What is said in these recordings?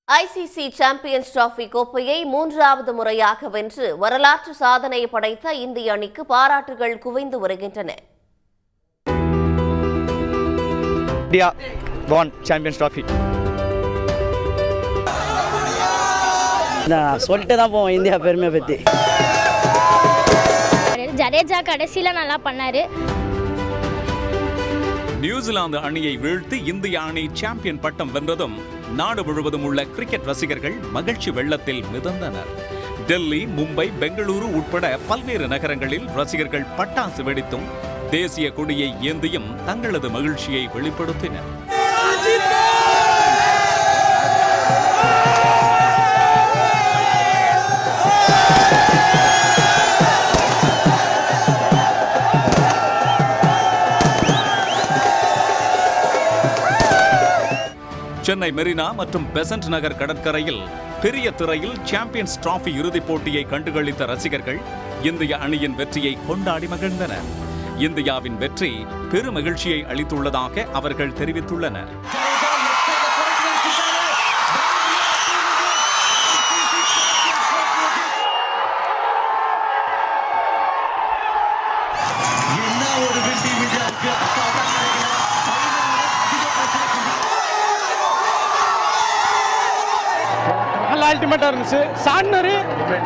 ICC champions trophy கோப்பையை மூன்றாவது முறையாக வென்று வரலாற்று சாதனை படைத்த இந்திய அணிக்கு பாராட்டுகள் குவிந்து வருகின்றன. India won Champions Trophy. சொல்லிட்டு தான் போவோம் இந்தியா பெருமை பற்றி. ஜடேஜா கடைசியில் நல்லா பண்ணாரு. நியூசிலாந்து அணியை வீழ்த்தி இந்திய அணி சாம்பியன் பட்டம் வென்றதும் நாடு முழுவதும் உள்ள கிரிக்கெட் ரசிகர்கள் மகிழ்ச்சி வெள்ளத்தில் மிதந்தனர். டெல்லி, மும்பை, பெங்களூரு உட்பட பல்வேறு நகரங்களில் ரசிகர்கள் பட்டாசு வெடித்தும் தேசிய கொடியை ஏந்தியும் தங்களது மகிழ்ச்சியை வெளிப்படுத்தினர். சென்னை மெரினா மற்றும் பெசன்ட் நகர் கடற்கரையில் பெரிய திரையில் சாம்பியன்ஸ் டிராபி இறுதிப் போட்டியை கண்டுகளித்த ரசிகர்கள் இந்திய அணியின் வெற்றியை கொண்டாடி மகிழ்ந்தனர். இந்தியாவின் வெற்றி பெருமகிழ்ச்சியை அளித்துள்ளதாக அவர்கள் தெரிவித்துள்ளனர். அல்டிமேட்டா இருந்துச்சு. சாட்னரு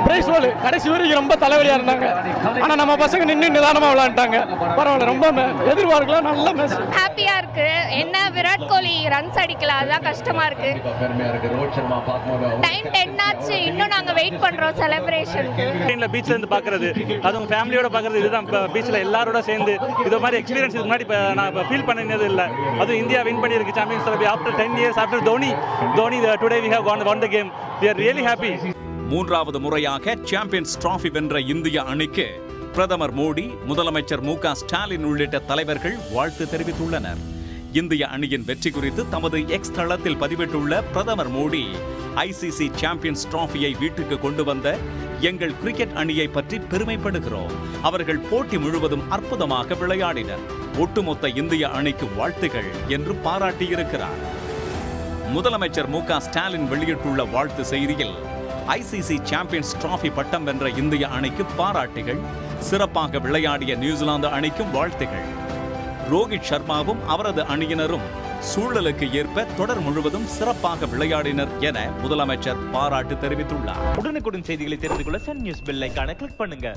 பிரைஸ் ரோல் கடைசி வரைக்கும் ரொம்ப தலைவலியா இருந்தாங்க. ஆனா நம்ம பசங்க நிதானமா விளையாண்டாங்க. பரவாயில்ல, ரொம்ப எதிர்பார்க்கலாம். நல்ல மேட்ச். ஹாப்பியா இருக்கு. என்ன விராட் கோலி ரன்ஸ் அடிக்கல, அதுதான் கஷ்டமா இருக்கு. டைம் 10 ஆச்சு, இன்னும் நாங்க வெயிட் பண்றோம் செலிப்ரேஷனுக்கு. பீச்ல இருந்து பாக்குறது, அதுவும் ஃபேமிலியோட பாக்குறது, இதுதான் பீச்ல எல்லாரோட சேர்ந்து இது மாதிரி எக்ஸ்பீரியன்ஸ் இதுக்கு முன்னாடி நான் ஃபீல் பண்ணது இல்லை. அதுவும் இந்தியா வின் பண்ணியிருக்கு champions trophy after 10 years after Dhoni today we have won the game. We are really happy. மூன்றாவது முறையாக சாம்பியன்ஸ் டிராபி வென்ற இந்திய அணிக்கு பிரதமர் மோடி, முதலமைச்சர் மு.க. ஸ்டாலின் உள்ளிட்ட தலைவர்கள் வாழ்த்து தெரிவித்துள்ளனர். இந்திய அணியின் வெற்றி குறித்து தமது எக்ஸ் தளத்தில் பதிவிட்டுள்ள பிரதமர் மோடி, ஐசிசி சாம்பியன்ஸ் டிராபியை வீட்டுக்கு கொண்டு வந்த எங்கள் கிரிக்கெட் அணியை பற்றி பெருமைப்படுகிறோம். அவர்கள் போட்டி முழுவதும் அற்புதமாக விளையாடினர். ஒட்டுமொத்த இந்திய அணிக்கு வாழ்த்துகள் என்று பாராட்டியிருக்கிறார். முதலமைச்சர் மு.க. ஸ்டாலின் வெளியிட்டுள்ள வாழ்த்து செய்தியில், ஐசிசி சாம்பியன்ஸ் டிராபி பட்டம் வென்ற இந்திய அணிக்கு பாராட்டுகள், சிறப்பாக விளையாடிய நியூசிலாந்து அணிக்கும் வாழ்த்துகள். ரோஹித் சர்மாவும் அவரது அணியினரும் சூழலுக்கு ஏற்ப தொடர் முழுவதும் சிறப்பாக விளையாடினர் என முதலமைச்சர் பாராட்டு தெரிவித்துள்ளார். உடனுக்குடன் செய்திகளை தெரிந்து கொள்ள சன் நியூஸ் பெல் ஐகானை கிளிக் பண்ணுங்க.